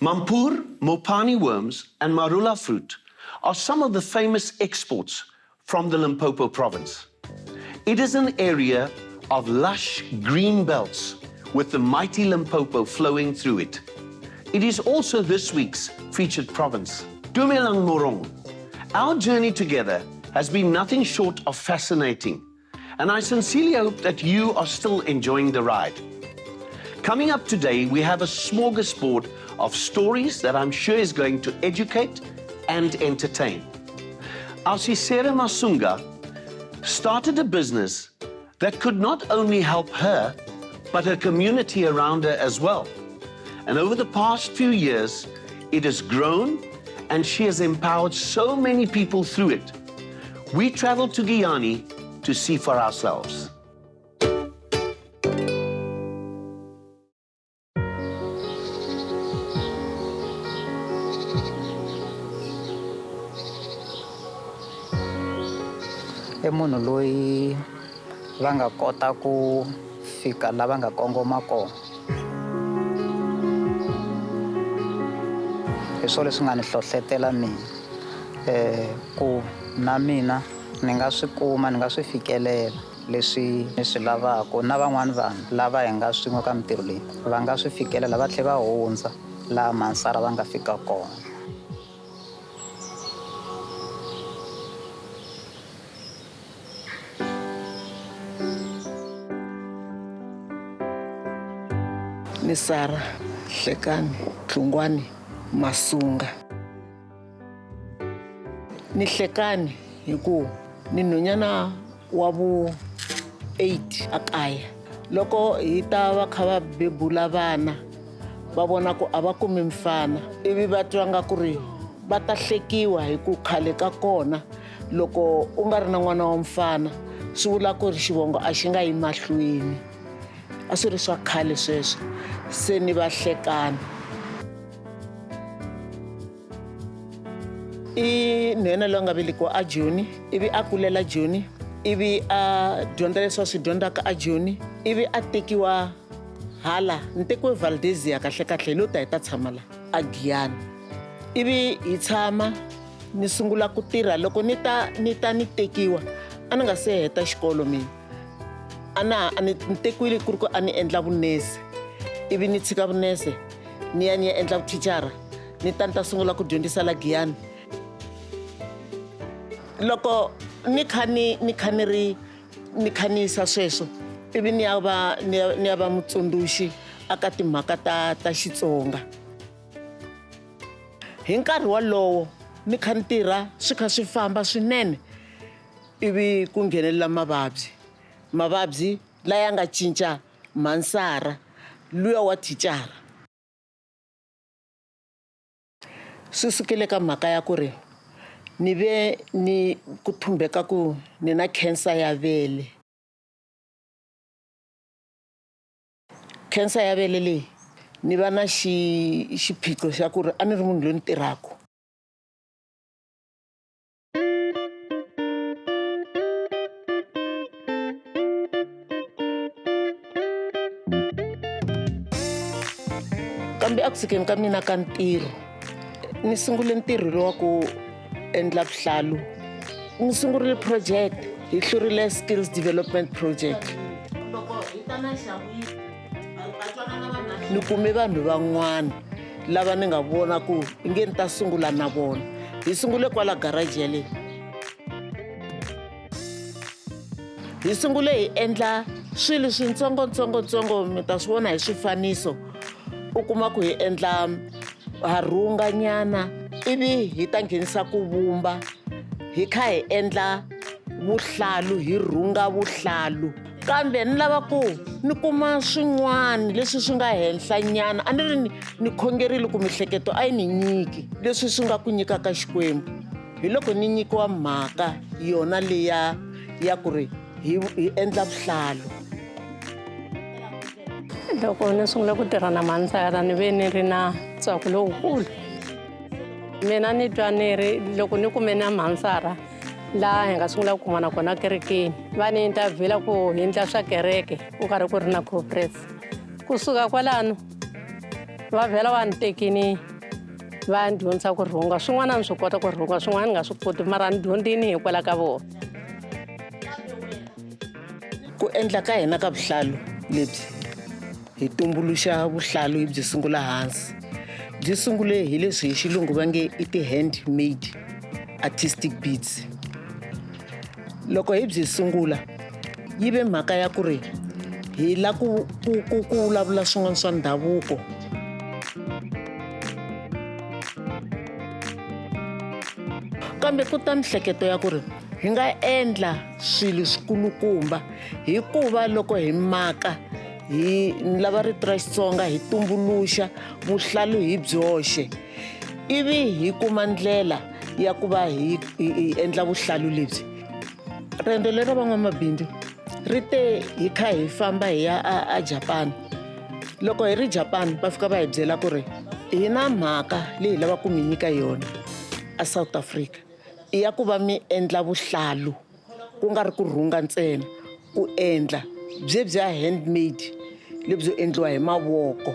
Mampur, mopani worms, and marula fruit are some of the famous exports from the Limpopo province. It is an area of lush green belts with the mighty Limpopo flowing through it. It is also this week's featured province. Dumelang Morong. Our journey together has been nothing short of fascinating, and I sincerely hope that you are still enjoying the ride. Coming up today, we have a smorgasbord of stories that I'm sure is going to educate and entertain. Our Sisere Masunga started a business that could not only help her, but her community around her as well. And over the past few years, it has grown and she has empowered so many people through it. We traveled to Guyana to see for ourselves. Munhu loyi va nga kota ku fika la va nga kongoma kona. Hi swona leswi nga ni hlohlotela mina ku na mina ni nga swi kuma, ni nga swi fikelela leswi ni swi lavaka, na van'wana vanhu lava hi nga swin'we ka mintirho leyi va nga swi fikelela va tlhela va hundza laha Mansara va nga fika kona. Ni Sara Hlekani Tlungwani Masunga. Ni Hlekani hi ku ni nhwanyana wa vu 8 akaya. Loko hi ta va kha va bebula vana va vona ku a va kumi mfana, ivi va twa nga ku ri va ta hlekiwa hi ku khale ka kona loko u nga ri na n'wana wa mfana swi vula ku ri xivongo a xi nga yi mahlweni. A swi ri swa khale sweswo. Se ni va Hlekani. I nhwanyana loyi nga velekiwa a Joni, ivi a kulela Joni, ivi a dyondza leswi a swi dyondzaka a Joni, ivi a tekiwa hala ni tekiwe Valdezia kahlekahle hi lo ta hi ta tshama la a Guyana. Ivi hi tshama ni sungula ku tirha. Loko ni tekiwa a ni nga se heta xikolo mina. A ni tekiwile ku ri ku a ni endla vunese, ivi ni tshika vunese ni ya endla vuthicara, ni ta sungula ku dyondzisa la Guyana. Loko ni kha ni yisa sweswo, ivi ni ya va mutsundzuxi aka timhaka ta Xitsonga. Hi nkarhi wolowo ni kha ni tirha swi kha swi famba swinene, ivi ku nghenelela mavabyi la ya nga cinca Mansara luya wa thicara. Swi sukile ka mhaka ya ku ri ni ve ni ku thumbeka ku ni na cancer ya vele. Cancer ya vele leyi ni va na xiphiqo xa ku ri a ni ri munhu loyi ni tirhaka. Kambe a ku sukeni ka mina ka ntirho, ni sungule ntirho lowa ku endla vuhlalu. Ni sungurile project Hihlurile Skills Development Project. Ni kume vanhu van'wana lava ni nga vona ku nge ni ta sungula na vona. Hi sungule kwala garage ya leyi. Hi sungule hi endla swilo swintsongo mi ta swi vona hi swifaniso. U kuma ku hi endla harhunganyana, ivi hi ta nghenisa ku vumba, hi kha hi endla vuhlalu, hi rhunga vuhlalu. Kambe ni lava ku ni kuma swin'wana leswi swi nga henhlanyana. A ni ri ni khongerile ku mihleketo a yi ni nyiki leswi swi nga ku nyikaka Xikwembu. Hi loko ni nyikiwa mhaka yona leya ya ku ri hi endla vuhlalu. Loko ni sungula ku tirha na Mansara ni ve ni ri na ntsako lowukulu. Mina ni twa ni ri loko ni kume na Mansara laha hi nga sungula ku kumana kona kerekeni, va ni intervhiyela ku hi endla swa kereke ku karhi ku ri na conference. Kusuka kwalano va vhela va ni tekini va ni dyondzisa ku rhunga swin'wana ni swi kota ku rhunga swin'wana ni nga swi koti mara ni dyondzini hikwalaho ka vona. Ku endla ka hina ka vuhlalu lebyi hi tumbuluxa vuhlalu hi byi sungula hansi. Byi sungule hi leswi hi xilungu va nge i ti-handmade artistic beads. Loko hi byi sungula yi ve mhaka ya ku ri hi la ku vulavula swin'wana swa ndhavuko. Kambe ku ta mihleketo ya ku ri hi nga endla swilo swikulukumba hikuva loko hi maka hi lava rito ra Xitsonga hi tumbuluxa vuhlalu hi byoxe ivi hi kuma ndlela ya ku va hi endla vuhlalu lebyi. Riendzo leri van'wamabindzu ri te hi kha hi famba hi ya a Japan. Loko hi ri Japan va fika va hi byela ku ri hi na mhaka leyi hi lavaka ku mi nyika yona a South Africa i ya ku va mi endla vuhlalu ku nga ri ku rhunga ntsena, ku endla bya handmade lebyo endliwa hi mavoko.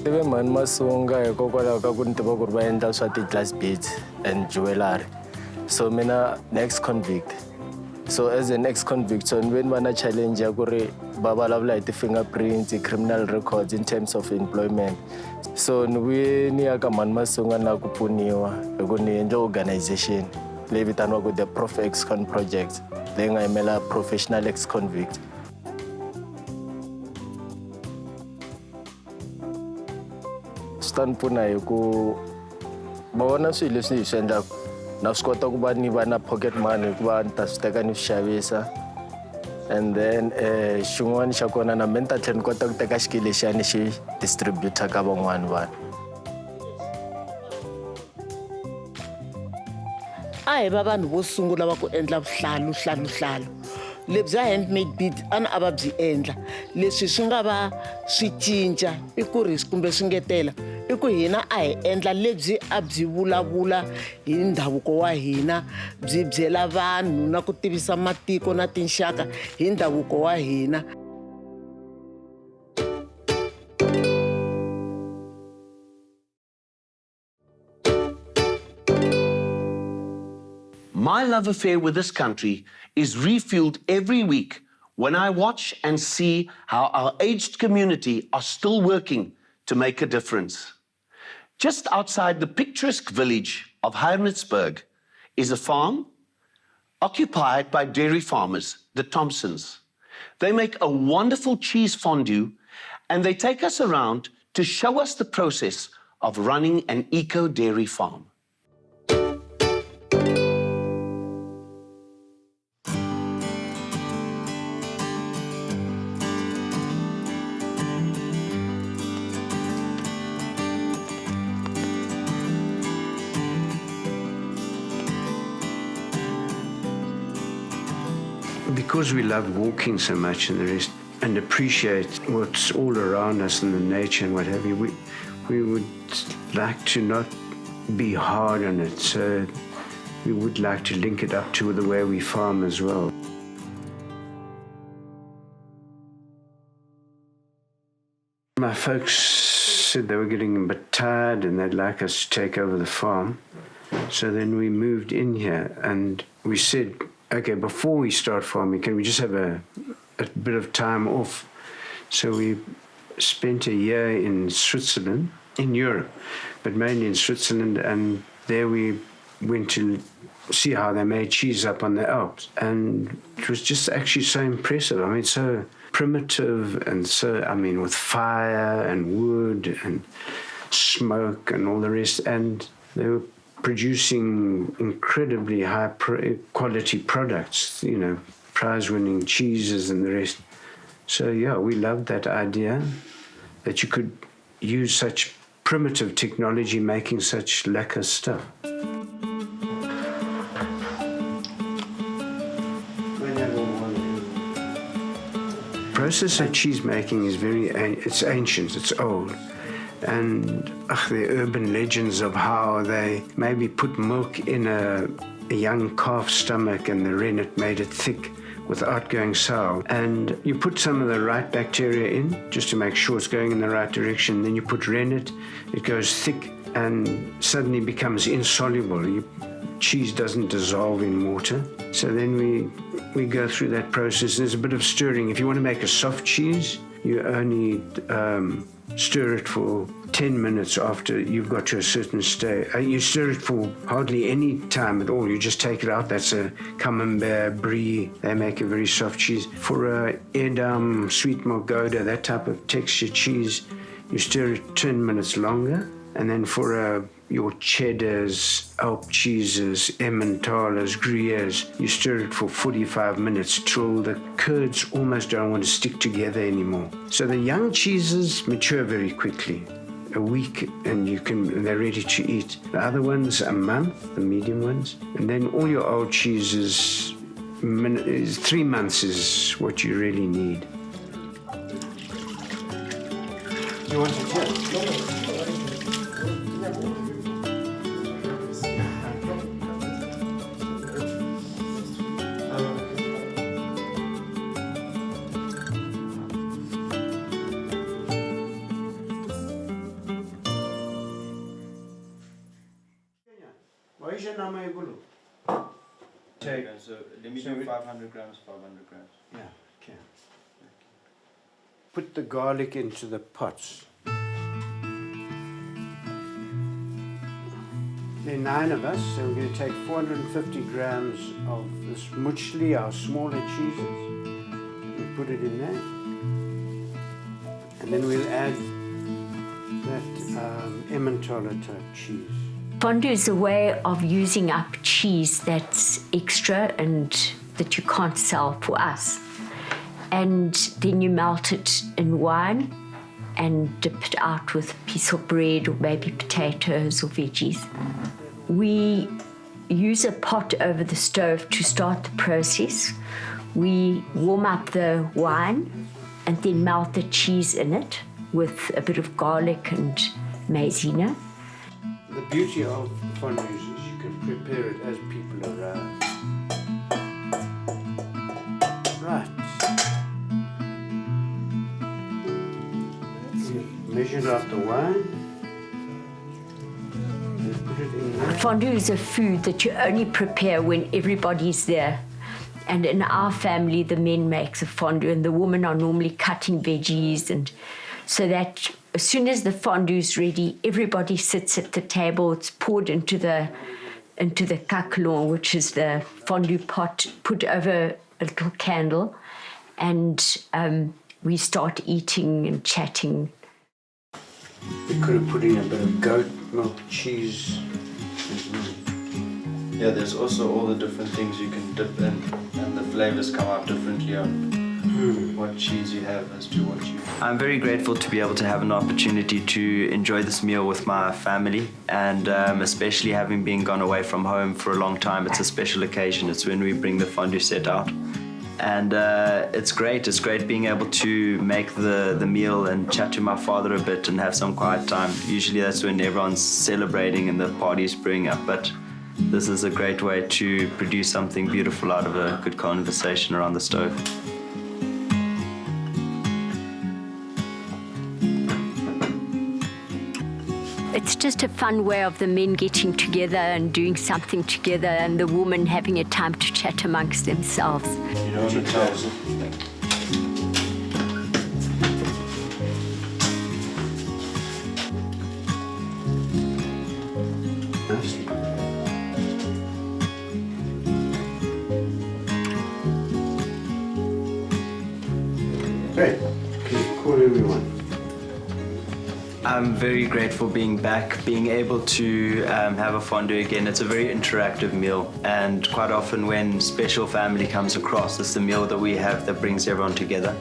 Ive mani Masunga hikokwalaho ka ku ni tiva ku ri va endla swa ti-glass beads and jewelry. So mina next convict. So as an ex-convict, so ni ve ni va na challenge ya ku ri va vulavula hi ti-fingerprints, criminal records in terms of employment. So ni vuye ni ya ka mani Masunga na ku pfuniwa hi ku ni endle organization leyi vitaniwaka the Prof Ex-Con Project leyi nga yimela professional ex-convict. Swi ta ni pfuna hi ku va vona swilo leswi hi swi endlaka na swi kota ku va ni va na pocket money hikuva ni ta swi teka ni swi xavisa. And then xin'wana xa kona na mina ni ta tlhela ni kota ku teka xikili lexiya ni xi distributor ka van'wani vanhu. A hi va vanhu vo sungula va ku endla vuhlalu lebya handmade beads a va byi endla. Leswi swi nga va swi cinca i ku ri kumbe swi ngetela i ku hina a hi endla lebyi a byi vulavula hi ndhavuko wa hina, byi byela vanhu na ku tivisa matiko na tinxaka hi ndhavuko wa hina. My love affair with this country is refueled every week when I watch and see how our aged community are still working to make a difference. Just outside the picturesque village of Heartiness is a farm occupied by dairy farmers, the Thompsons. They make a wonderful cheese fondue and they take us around to show us the process of running an eco-dairy farm. Because we love walking so much and the rest, and appreciate what's all around us in the nature and what have you, we would like to not be hard on it. So we would like to link it up to the way we farm as well. My folks said they were getting a bit tired and they'd like us to take over the farm. So then we moved in here and we said, okay, before we start farming, can we just have a bit of time off? So we spent a year in Switzerland, in Europe, but mainly in Switzerland, and there we went to see how they made cheese up on the Alps. And it was just actually so impressive. I mean, so primitive and so, I mean, with fire and wood and smoke and all the rest. And they were producing incredibly high quality products, you know, prize-winning cheeses and the rest. So yeah, we loved that idea that you could use such primitive technology making such lacquer stuff. Process of cheese making is it's ancient, it's old. And the urban legends of how they maybe put milk in a young calf's stomach, and the rennet made it thick without going sour. And you put some of the right bacteria in just to make sure it's going in the right direction. Then you put rennet, it goes thick and suddenly becomes insoluble. Cheese doesn't dissolve in water. So then we go through that process. There's a bit of stirring. If you want to make a soft cheese, you only stir it for 10 minutes after you've got to a certain stage. You stir it for hardly any time at all. You just take it out. That's a camembert, brie. They make a very soft cheese. For a Edam, sweet milk Gouda, that type of texture cheese, you stir it 10 minutes longer. And then for your cheddars, Alp cheeses, Emmentaler, Gruyères, you stir it for 45 minutes till the curds almost don't want to stick together anymore. So the young cheeses mature very quickly. A week and they're ready to eat. The other ones, a month, the medium ones. And then all your old cheeses, 3 months is what you really need. You want to tell? Take, so let me do 500 grams, 500 grams. Yeah, okay. Put the garlic into the pots. There are 9 of us, so we're going to take 450 grams of this muchli, our smaller cheeses. We put it in there. And then we'll add that Emmentaler type cheese. Fondue is a way of using up cheese that's extra and that you can't sell for us. And then you melt it in wine and dip it out with a piece of bread or maybe potatoes or veggies. We use a pot over the stove to start the process. We warm up the wine and then melt the cheese in it with a bit of garlic and maizena. The beauty of fondues is you can prepare it as people arrive. Right. You measure out the wine. And put it in there. Fondue is a food that you only prepare when everybody's there. And in our family, the men make the fondue and the women are normally cutting veggies, and so that as soon as the fondue's ready, everybody sits at the table. It's poured into the caquelon, which is the fondue pot, put over a little candle, and we start eating and chatting. We could have put in a bit of goat milk cheese as well. Yeah, there's also all the different things you can dip in, and the flavors come out differently on what cheese you have as to what you... I'm very grateful to be able to have an opportunity to enjoy this meal with my family, and especially having been gone away from home for a long time. It's a special occasion. It's when we bring the fondue set out. And it's great being able to make the meal and chat to my father a bit and have some quiet time. Usually that's when everyone's celebrating and the party's brewing up, but this is a great way to produce something beautiful out of a good conversation around the stove. It's just a fun way of the men getting together and doing something together, and the women having a time to chat amongst themselves. You know what it tells you? Great. Can you call everyone? I'm very grateful being back, being able to have a fondue again. It's a very interactive meal, and quite often when special family comes across, it's the meal that we have that brings everyone together.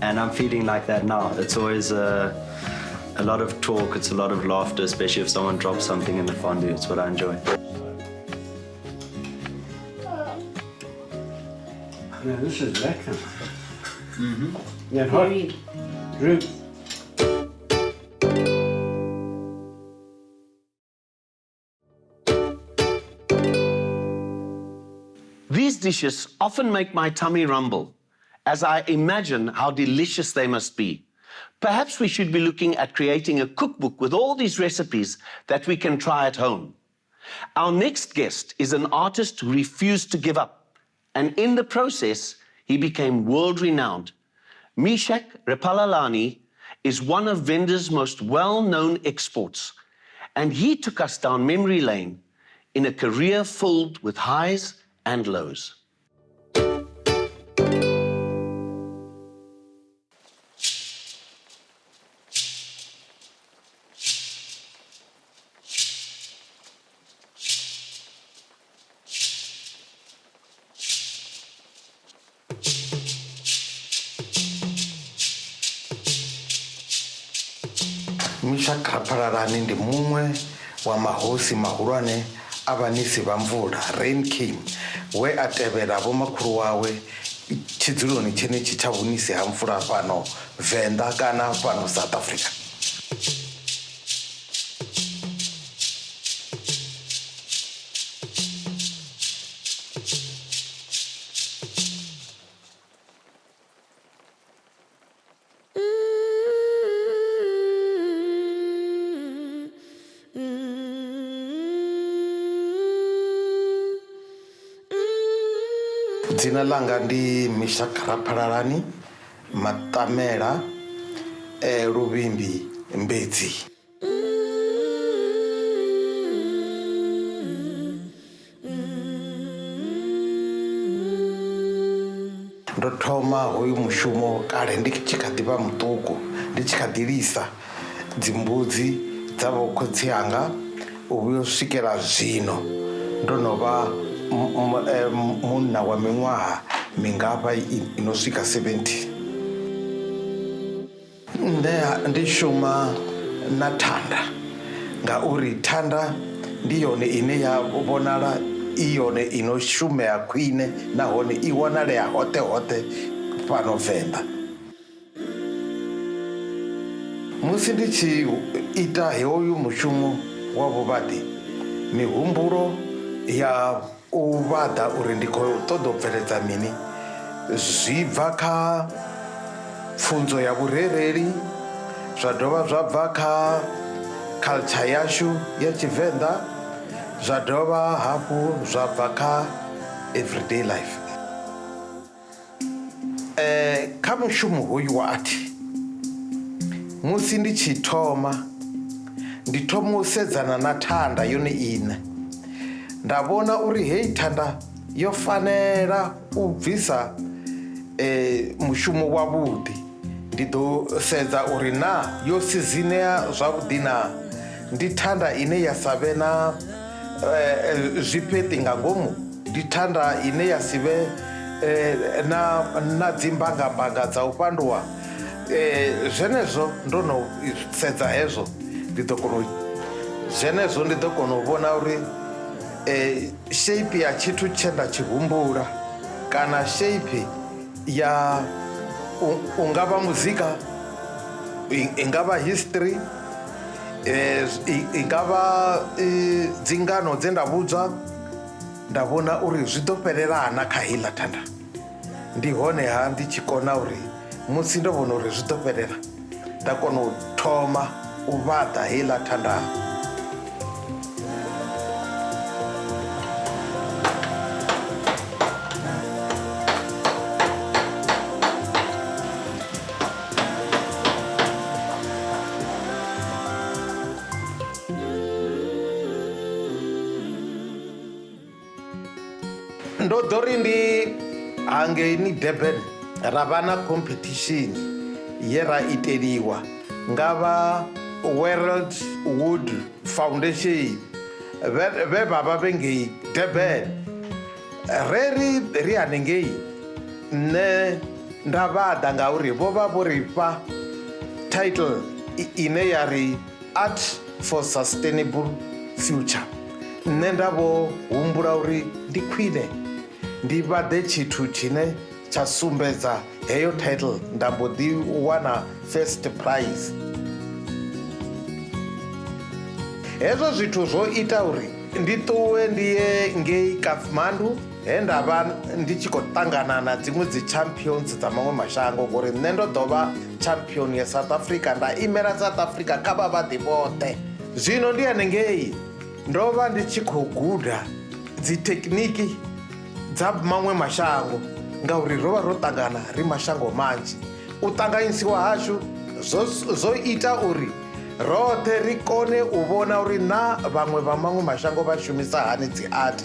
And I'm feeling like that now. It's always a lot of talk, it's a lot of laughter, especially if someone drops something in the fondue. It's what I enjoy. Now this is lekker. Yeah, hot. Good. These dishes often make my tummy rumble as I imagine how delicious they must be. Perhaps we should be looking at creating a cookbook with all these recipes that we can try at home. Our next guest is an artist who refused to give up, and in the process, he became world-renowned. Meshack Repalalani is one of Venda's most well-known exports, and he took us down memory lane in a career filled with highs and lows. Meshack Repalalani ndi mumwe wa mahosi mahulwane avanisi va mvula, rain king, we a tevhela vho makhulu wawe tshidzuloni tshenetshi tsha vunisi ha mvula fhano Venda kana fhano South Africa. Dzina langa ndi Meshack Repalalani Matamela Luvimbi Mbedzi. Ndo thoma hoyu mushumo kale ndi tshi kha ḓi vha muṱuku, ndi tshi kha ḓi lisa dzimbudzi dza vho khotsi anga u vhuya u swikela zwino ndo no vha munna wa miṅwaha mingafha ino swika 70. Ndi shuma na thanda ngauri thanda ndi yone ine ya vhonala i yone ino shumea khwine nahone i wanalea hoṱhe hoṱhe fhano Venḓa. Musi ndi tshi ita hoyu mushumo wa vhuvhaḓi, mihumbulo ya u vhaḓa uri ndi khou ṱoḓa u bveledza mini zwi bva kha pfunzo ya vhurereli, zwa dovha zwa bva kha culture yashu ya Tshivenḓa, zwa dovha hafhu zwa bva kha everyday life. Kha mushumo hoyu wa art, musi ndi tshi thoma ndi thoma u sedzana na thanda yone iṋe, nda vhona uri heyi thanda yo fanela u bvisa mushumo wavhuḓi. Ndi ḓo sedza uri na yo sizinea zwavhuḓi na, ndi thanda ine ya sa vhe na zwifheṱi nga ngomu, ndi thanda ine ya si vhe na dzimbangambanga dza u fhanduwa. Zwenezwo ndo no sedza hezwo ndi ḓo kona u vhona uri shape ya tshithu tshe nda tshi humbula kana shape ya ungavha muzika, ingavha history, ingavha dzingano dze nda vhudzwa, nda vhona uri zwi ḓo fhelelana kha heiḽa thanda. Ndi honeha ndi tshi kona uri musi ndo vhona uri zwi ḓo fhelela, nda kona u thoma u vhaḓa heiḽa thanda. Ndo ḓo ri ndi hangeini Durban ra vha na competition ye ra iteliwa nga vha World Wood Foundation vhe vha vha vhe ngei Durban. Ri hanengei nṋe nda vhaḓa ngauri vho vha vho ri fha title ine ya ri Art for Sustainable Future. Nṋe nda vho humbula uri ndi khwine ndi vhaḓe tshithu tshine tsha sumbedza heyo title, nda mbo ḓi wana first prize. Hezwo zwithu zwo ita uri ndi ṱuwe ndi ye ngei Kathmandu he ndavha ndi tshi khou ṱangana na dziṅwe dzi champions dza maṅwe mashango ngori nṋe ndo ḓo vha champion ya South Africa nda imela South Africa kha vhavhaḓi vhoṱhe. Zwino ndi hanengei ndo vha ndi tshi khou guda dzi tekniki dza maṅwe mashango ngauri ro vha ro ṱangana ri mashango manzhi. U ṱanganyisiwa hashu zwo ita uri roṱhe ri kone u vhona uri na vhaṅwe vha maṅwe mashango vha shumisa hani dzi art.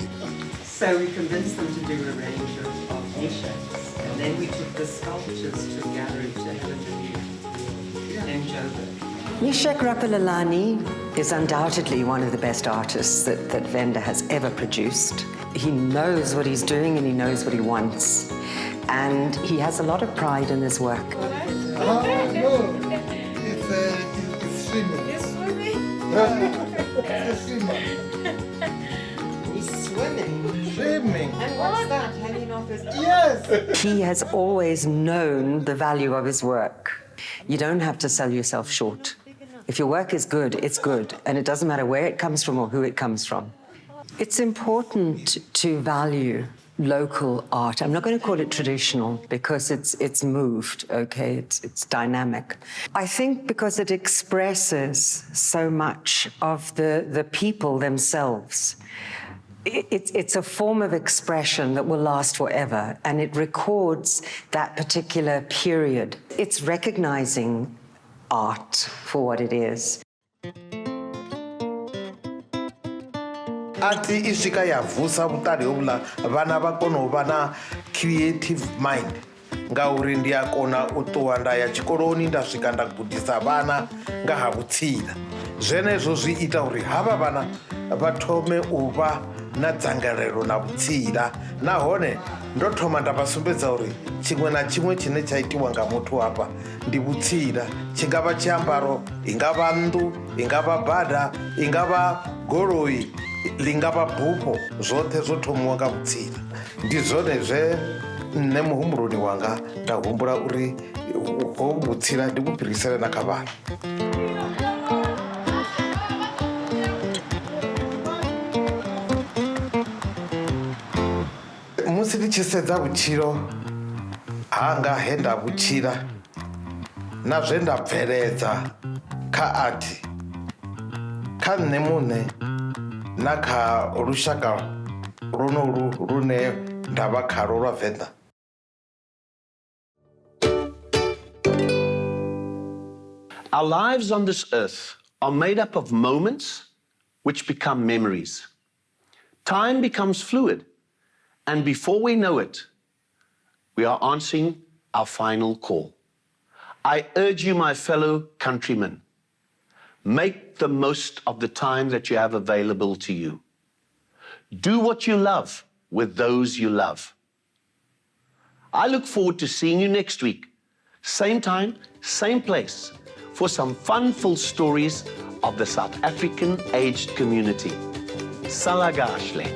So we convinced them to do a range of Meshacks, and then we took the sculptures to a gallery to Helen named Joburg. Meshack Rapalilani is undoubtedly one of the best artists that Venda has ever produced. He knows what he's doing and he knows what he wants. And he has a lot of pride in his work. Oh, no. It's swimming. It's swimming? It's swimming. He's swimming. Swimming. And what's that hanging off his... Yes. He has always known the value of his work. You don't have to sell yourself short. If your work is good, it's good. And it doesn't matter where it comes from or who it comes from. It's important to value local art. I'm not going to call it traditional because it's moved, okay? It's dynamic. I think because it expresses so much of the people themselves. It's a form of expression that will last forever, and it records that particular period. It's recognizing art for what it is. Art i swika ya vusa vhuṱali hovhuḽa vhana vha kona u vha na creative mind ngauri ndi a kona u ṱuwa nda ya tshikoloni nda swika nda gudisa vhana nga ha vhutsila. Zwenezwo zwi ita uri havha vhana vha thome u vha na dzangalelo na vhutsila nahone ndo thoma nda vha sumbedza uri tshiṅwe na tshiṅwe tshine tsha itiwa nga muthu hafha ndi vhutsila. Tshi nga vha tshiambaro, i nga vha nnḓu, i nga vha bada, i nga vha goloi, ḽi nga vha bufho, zwoṱhe zwo thomiwa nga vhutsila. Ndi zwone zwe nṋe muhumbuloni wanga nda humbula uri hovhu vhutsila ndi vhu fhirisele na kha vhana. Musi ndi tshi sedza vhutshilo hanga he nda vhutshila na zwe nda bveledza kha art, kha nṋe muṋe na kha lushaka lonolu lune nda vha khalo lwa Venḓa. Our lives on this earth are made up of moments which become memories. Time becomes fluid, and before we know it, we are answering our final call. I urge you, my fellow countrymen, make the most of the time that you have available to you. Do what you love with those you love. I look forward to seeing you next week, same time, same place, for some fun-filled stories of the South African aged community. Salagashle.